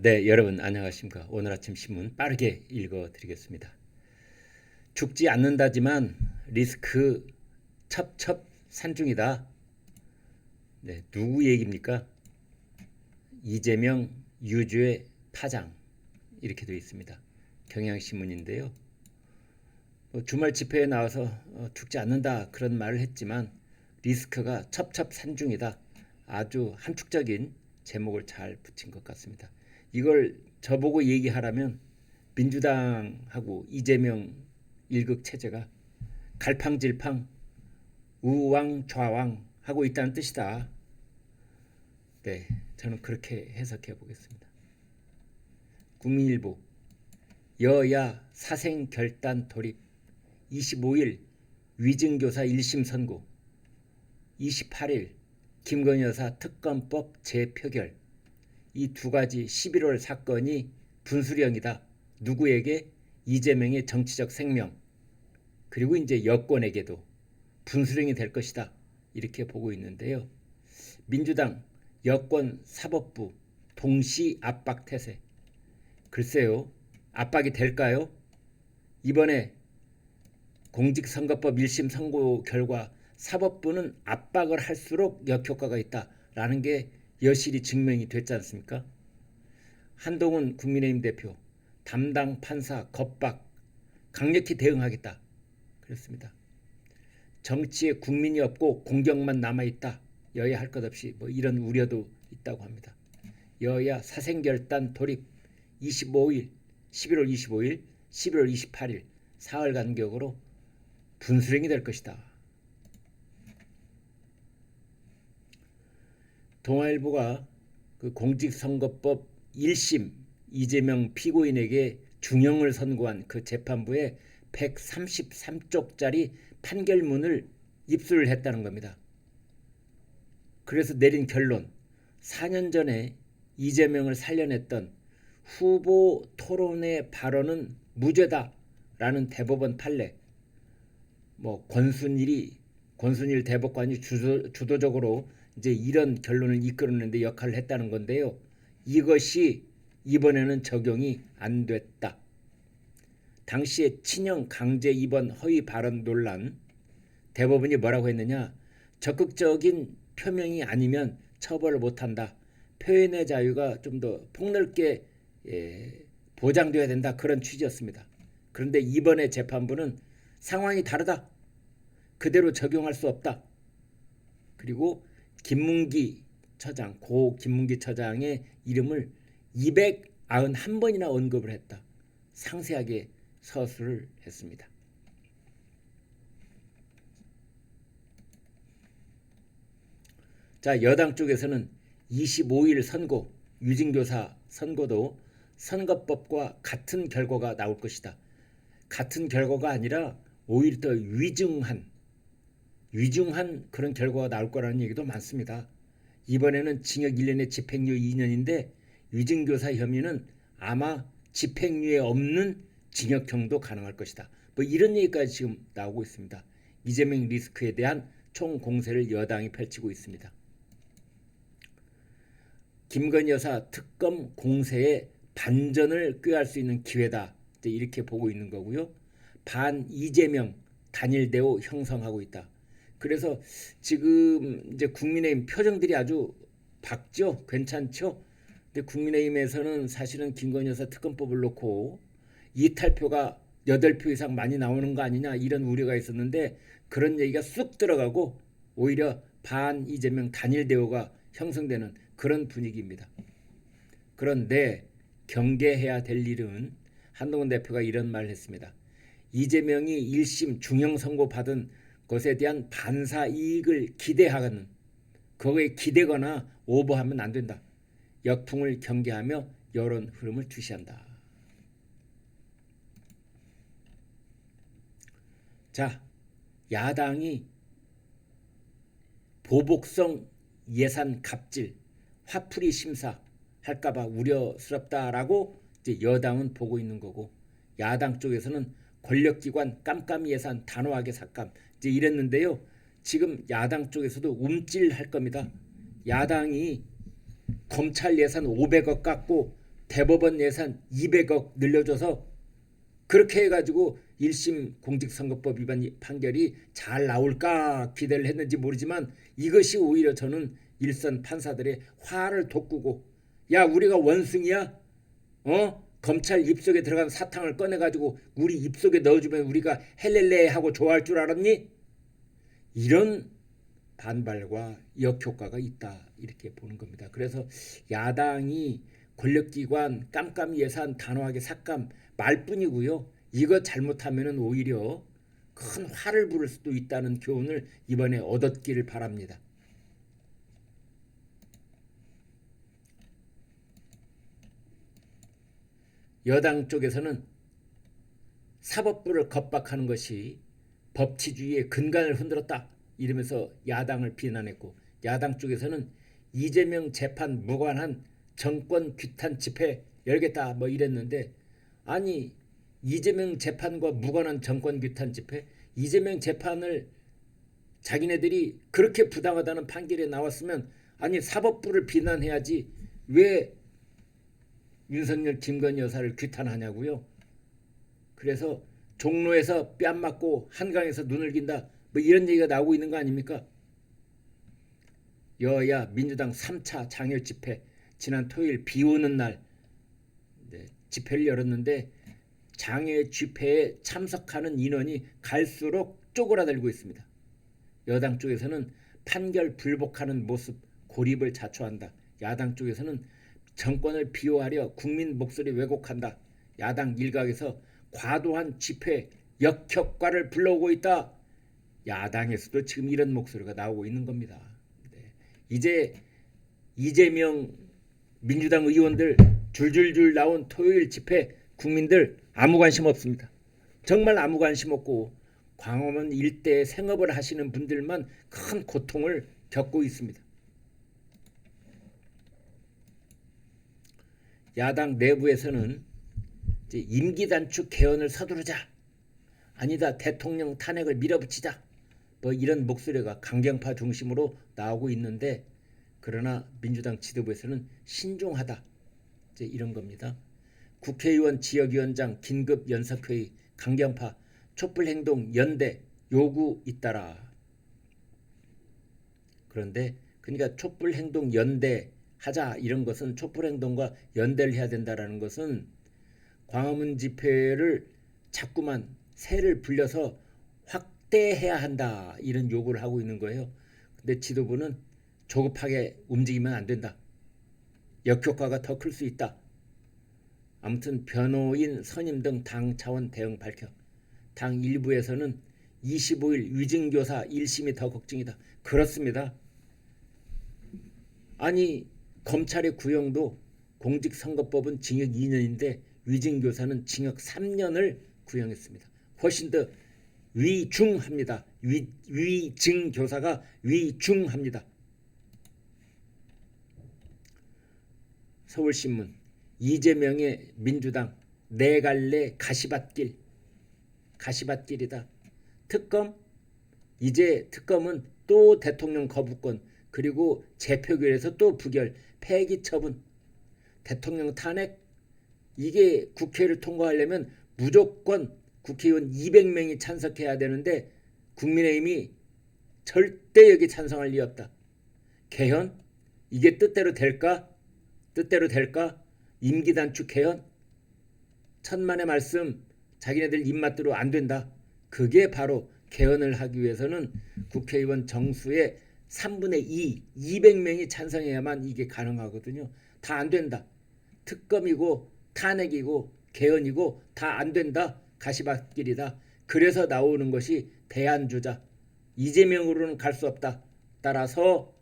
네, 여러분 안녕하십니까. 오늘 아침 신문 빠르게 읽어드리겠습니다. 죽지 않는다지만 리스크 첩첩 산중이다. 네, 누구 얘기입니까? 이재명 유주의 파장 이렇게 되어 있습니다. 경향신문인데요. 주말 집회에 나와서 죽지 않는다 그런 말을 했지만 리스크가 첩첩 산중이다. 아주 함축적인 제목을 잘 붙인 것 같습니다. 이걸 저보고 얘기하라면 민주당하고 이재명 일극 체제가 갈팡질팡 우왕좌왕 하고 있다는 뜻이다. 네, 저는 그렇게 해석해 보겠습니다. 국민일보 여야 사생결단 돌입 25일 위증교사 1심 선고 28일 김건희 여사 특검법 재표결 이 두 가지 11월 사건이 분수령이다. 누구에게? 이재명의 정치적 생명 그리고 이제 여권에게도 분수령이 될 것이다. 이렇게 보고 있는데요. 민주당 여권 사법부 동시 압박 태세. 글쎄요. 압박이 될까요? 이번에 공직선거법 1심 선고 결과 사법부는 압박을 할수록 역효과가 있다라는 게 여실히 증명이 됐지 않습니까? 한동훈 국민의힘 대표 담당 판사 겁박 강력히 대응하겠다 그랬습니다. 정치에 국민이 없고 공격만 남아있다. 여야 할 것 없이 이런 우려도 있다고 합니다. 여야 사생결단 돌입 25일 11월 25일 11월 28일 사흘 간격으로 분수령이 될 것이다. 동아일보가 그 공직선거법 1심 이재명 피고인에게 중형을 선고한 그 재판부에 133쪽짜리 판결문을 입수를 했다는 겁니다. 그래서 내린 결론 4년 전에 이재명을 살려냈던 후보 토론회 발언은 무죄다라는 대법원 판례 권순일 대법관이 주도적으로 이제 이런 결론을 이끌어내는 데 역할을 했다는 건데요. 이것이 이번에는 적용이 안 됐다. 당시에 친형 강제 입원 허위 발언 논란 대법원이 뭐라고 했느냐? 적극적인 표명이 아니면 처벌을 못한다. 표현의 자유가 좀 더 폭넓게 보장돼야 된다. 그런 취지였습니다. 그런데 이번에 재판부는 상황이 다르다. 그대로 적용할 수 없다. 그리고 김문기 처장, 고 김문기 처장의 이름을 291번이나 언급을 했다. 상세하게 서술을 했습니다. 자, 여당 쪽에서는 25일 선고, 위증교사 선고도 선거법과 같은 결과가 나올 것이다. 같은 결과가 아니라 오히려 더 위중한 그런 결과가 나올 거라는 얘기도 많습니다. 이번에는 징역 1년에 집행유예 2년인데 위증교사 혐의는 아마 집행유예 없는 징역형도 가능할 것이다. 이런 얘기까지 지금 나오고 있습니다. 이재명 리스크에 대한 총공세를 여당이 펼치고 있습니다. 김건희 여사 특검 공세에 반전을 꾀할 수 있는 기회다. 이렇게 보고 있는 거고요. 반 이재명 단일 대우 형성하고 있다. 그래서 지금 이제 국민의힘 표정들이 아주 밝죠? 괜찮죠? 근데 국민의힘에서는 사실은 김건희 여사 특검법을 놓고 이탈표가 8표 이상 많이 나오는 거 아니냐 이런 우려가 있었는데 그런 얘기가 쑥 들어가고 오히려 반 이재명 단일 대우가 형성되는 그런 분위기입니다. 그런데 경계해야 될 일은 한동훈 대표가 이런 말을 했습니다. 이재명이 1심 중형 선고 받은 것에 대한 반사 이익을 기대하는 그거에 기대거나 오버하면 안 된다. 역풍을 경계하며 여론 흐름을 주시한다. 자, 야당이 보복성 예산 갑질, 화풀이 심사 할까봐 우려스럽다라고 이제 여당은 보고 있는 거고 야당 쪽에서는 권력기관 깜깜이 예산 단호하게 삭감 이제 이랬는데요. 지금 야당 쪽에서도 움찔할 겁니다. 야당이 검찰 예산 500억 깎고 대법원 예산 200억 늘려줘서 그렇게 해가지고 1심 공직선거법 위반 판결이 잘 나올까 기대를 했는지 모르지만 이것이 오히려 저는 일선 판사들의 화를 돋구고, 야 우리가 원숭이야? 검찰 입속에 들어간 사탕을 꺼내가지고 우리 입속에 넣어주면 우리가 헬렐레 하고 좋아할 줄 알았니? 이런 반발과 역효과가 있다 이렇게 보는 겁니다. 그래서 야당이 권력기관 깜깜이 예산 단호하게 삭감 말뿐이고요. 이거 잘못하면 오히려 큰 화를 부를 수도 있다는 교훈을 이번에 얻었기를 바랍니다. 여당 쪽에서는 사법부를 겁박하는 것이 법치주의의 근간을 흔들었다 이러면서 야당을 비난했고, 야당 쪽에서는 이재명 재판 무관한 정권 규탄 집회 열겠다 뭐 이랬는데, 아니 이재명 재판과 무관한 정권 규탄 집회, 이재명 재판을 자기네들이 그렇게 부당하다는 판결이 나왔으면 아니 사법부를 비난해야지 왜 윤석열 김건희 여사를 규탄하냐고요. 그래서 종로에서 뺨 맞고 한강에서 눈을 긴다 뭐 이런 얘기가 나오고 있는 거 아닙니까? 여야 민주당 3차 장외 집회 지난 토요일 비 오는 날 집회를 열었는데 장외 집회에 참석하는 인원이 갈수록 쪼그라들고 있습니다. 여당 쪽에서는 판결 불복하는 모습 고립을 자초한다. 야당 쪽에서는 정권을 비호하려 국민 목소리 왜곡한다. 야당 일각에서 과도한 집회 역효과를 불러오고 있다. 야당에서도 지금 이런 목소리가 나오고 있는 겁니다. 이제 이재명 민주당 의원들 줄줄줄 나온 토요일 집회 국민들 아무 관심 없습니다. 정말 아무 관심 없고 광화문 일대에 생업을 하시는 분들만 큰 고통을 겪고 있습니다. 야당 내부에서는 이제 임기 단축 개헌을 서두르자, 아니다 대통령 탄핵을 밀어붙이자 뭐 이런 목소리가 강경파 중심으로 나오고 있는데, 그러나 민주당 지도부에서는 신중하다 이제 이런 겁니다. 국회의원 지역위원장 긴급 연석회의 강경파 촛불행동 연대 요구 잇따라. 그런데 그러니까 촛불행동 연대 하자 이런 것은 촛불행동과 연대를 해야 된다라는 것은 광화문 집회를 자꾸만 새를 불려서 확대해야 한다 이런 요구를 하고 있는 거예요. 근데 지도부는 조급하게 움직이면 안 된다. 역효과가 더 클 수 있다. 아무튼 변호인 선임 등 당 차원 대응 밝혀. 당 일부에서는 25일 위증교사 1심이 더 걱정이다. 그렇습니다. 아니 검찰의 구형도 공직선거법은 징역 2년인데 위증교사는 징역 3년을 구형했습니다. 훨씬 더 위중합니다. 위증교사가 위중합니다. 서울신문 이재명의 민주당 네 갈래 가시밭길이다. 특검? 이제 특검은 또 대통령 거부권 그리고 재표결에서 또 부결 폐기 처분 대통령 탄핵, 이게 국회를 통과하려면 무조건 국회의원 200명이 찬성해야 되는데 국민의힘이 절대 여기 찬성할 리 없다. 개헌? 이게 뜻대로 될까? 임기 단축 개헌? 천만의 말씀 자기네들 입맛대로 안 된다. 그게 바로 개헌을 하기 위해서는 국회의원 정수의 3분의 2, 200명이 찬성해야만 이게 가능하거든요. 다 안 된다. 특검이고 탄핵이고 개헌이고 다 안 된다. 가시밭길이다. 그래서 나오는 것이 대안주자. 이재명으로는 갈 수 없다. 따라서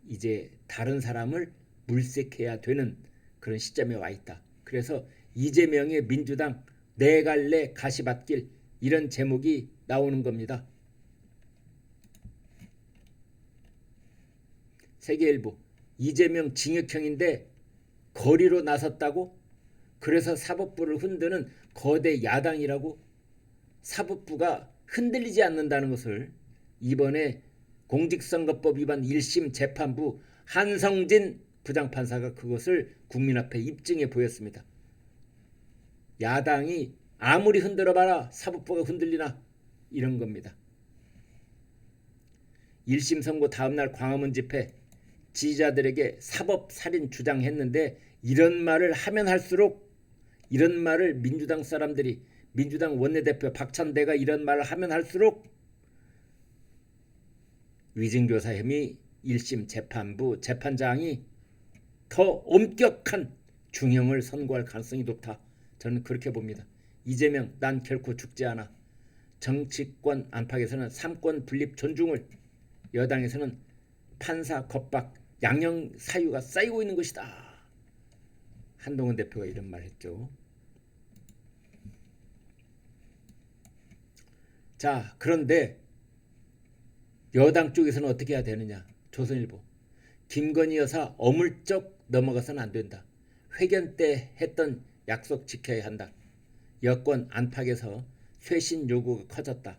이제 다른 사람을 물색해야 되는 그런 시점에 와 있다. 그래서 이재명의 민주당 네 갈래 가시밭길 이런 제목이 나오는 겁니다. 세계일보 이재명 징역형인데 거리로 나섰다고? 그래서 사법부를 흔드는 거대 야당이라고? 사법부가 흔들리지 않는다는 것을 이번에 공직선거법 위반 1심 재판부 한성진 부장판사가 그것을 국민 앞에 입증해 보였습니다. 야당이 아무리 흔들어봐라 사법부가 흔들리나 이런 겁니다. 1심 선고 다음날 광화문 집회 지지자들에게 사법살인 주장했는데 이런 말을 하면 할수록 이런 말을 민주당 사람들이 민주당 원내대표 박찬대가 이런 말을 하면 할수록 위증교사 혐의 1심 재판부 재판장이 더 엄격한 중형을 선고할 가능성이 높다. 저는 그렇게 봅니다. 이재명 난 결코 죽지 않아. 정치권 안팎에서는 삼권 분립 존중을, 여당에서는 판사 겁박 양형 사유가 쌓이고 있는 것이다. 한동훈 대표가 이런 말 했죠. 자, 그런데 여당 쪽에서는 어떻게 해야 되느냐. 조선일보 김건희 여사 어물쩍 넘어가서는 안 된다. 회견 때 했던 약속 지켜야 한다. 여권 안팎에서 쇄신 요구가 커졌다.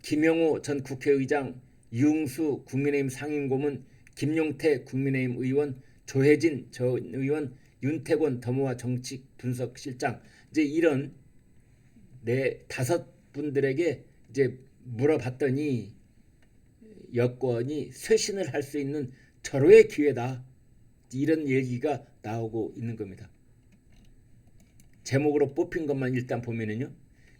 김영호 전 국회의장, 유흥수 국민의힘 상임고문, 김용태 국민의힘 의원, 조혜진 전 의원, 윤태곤 더모아 정치분석실장, 이제 이런 다섯 분들에게 이제 물어봤더니 여권이 쇄신을 할 수 있는 절호의 기회다. 이런 얘기가 나오고 있는 겁니다. 제목으로 뽑힌 것만 일단 보면은요.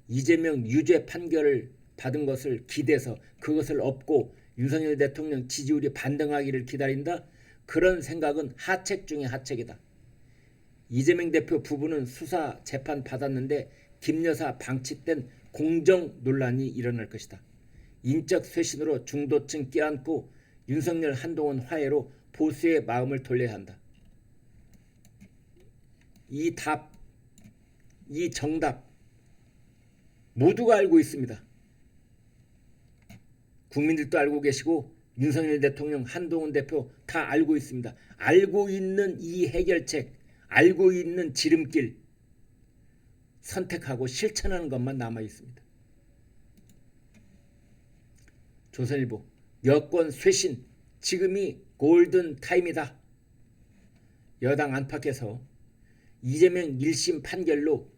이재명 유죄 판결을 받은 것을 기대서 그것을 업고 윤석열 대통령 지지율이 반등하기를 기다린다. 그런 생각은 하책 중에 하책이다. 이재명 대표 부부는 수사 재판 받았는데 김 여사 방치된 공정 논란이 일어날 것이다. 인적 쇄신으로 중도층 껴안고 윤석열 한동훈 화해로 보수의 마음을 돌려야 한다. 이 답, 이 정답 모두가 알고 있습니다. 국민들도 알고 계시고 윤석열 대통령, 한동훈 대표 다 알고 있습니다. 알고 있는 이 해결책, 알고 있는 지름길 선택하고 실천하는 것만 남아 있습니다. 조선일보 여권 쇄신 지금이 골든 타임이다. 여당 안팎에서 이재명 1심 판결로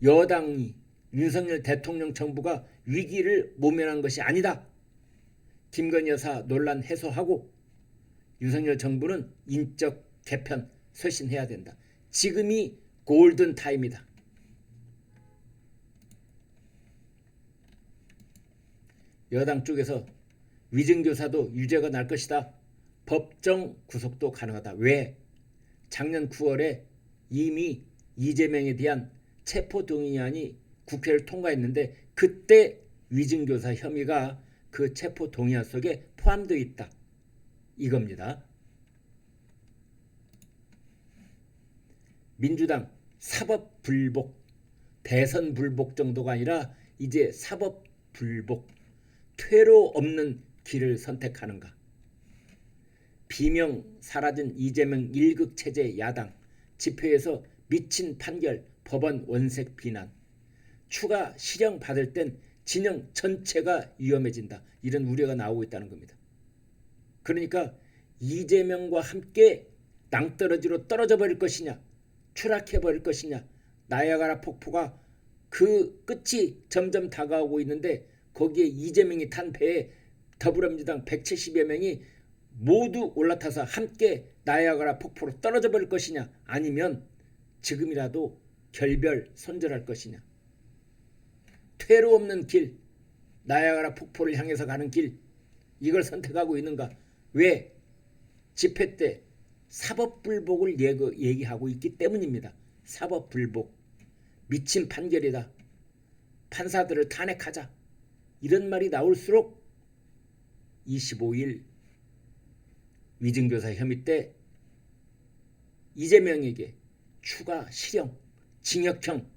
여당이 윤석열 대통령 정부가 위기를 모면한 것이 아니다. 김건희 여사 논란 해소하고 윤석열 정부는 인적 개편 쇄신해야 된다. 지금이 골든 타임이다. 여당 쪽에서 위증교사도 유죄가 날 것이다. 법정 구속도 가능하다. 왜? 작년 9월에 이미 이재명에 대한 체포동의안이 국회를 통과했는데 그때 위증교사 혐의가 그 체포동의안 속에 포함되어 있다. 이겁니다. 민주당 사법불복, 대선불복 정도가 아니라 이제 사법불복, 퇴로 없는 길을 선택하는가. 비명 사라진 이재명 1극 체제 야당, 집회에서 미친 판결, 법원 원색 비난, 추가 실형 받을 땐 진영 전체가 위험해진다. 이런 우려가 나오고 있다는 겁니다. 그러니까 이재명과 함께 낭떠러지로 떨어져 버릴 것이냐, 추락해 버릴 것이냐, 나야가라 폭포가 그 끝이 점점 다가오고 있는데 거기에 이재명이 탄 배에 더불어민주당 170여 명이 모두 올라타서 함께 나야가라 폭포로 떨어져 버릴 것이냐, 아니면 지금이라도 결별 손절할 것이냐. 퇴로 없는 길, 나야가라 폭포를 향해서 가는 길, 이걸 선택하고 있는가. 왜? 집회 때 사법불복을 얘기하고 있기 때문입니다. 사법불복, 미친 판결이다, 판사들을 탄핵하자, 이런 말이 나올수록 25일 위증교사 혐의 때 이재명에게 추가 실형, 징역형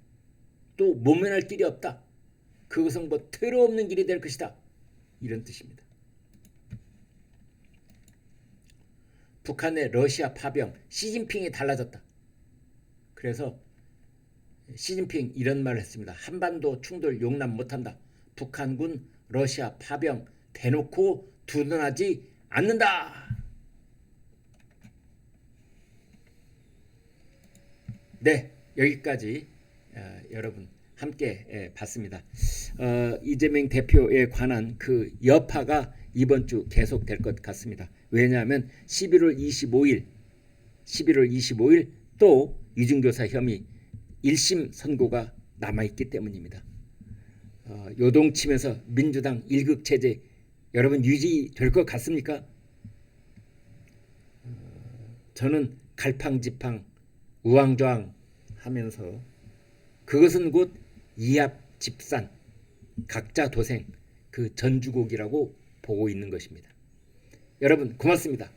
또 모면할 길이 없다. 그것은 뭐 퇴로 없는 길이 될 것이다. 이런 뜻입니다. 북한의 러시아 파병, 시진핑이 달라졌다. 그래서 시진핑 이런 말을 했습니다. 한반도 충돌 용납 못한다. 북한군 러시아 파병 대놓고 두둔하지 않는다. 네, 여기까지 여러분 함께 봤습니다. 이재명 대표에 관한 그 여파가 이번 주 계속될 것 같습니다. 왜냐하면 11월 25일 또 이중교사 혐의 1심 선고가 남아있기 때문입니다. 요동치면서 민주당 1급 체제 여러분 유지될 것 같습니까? 저는 갈팡지팡 우왕좌왕 하면서 그것은 곧 이합집산 각자 도생 그 전주곡이라고 보고 있는 것입니다. 여러분 고맙습니다.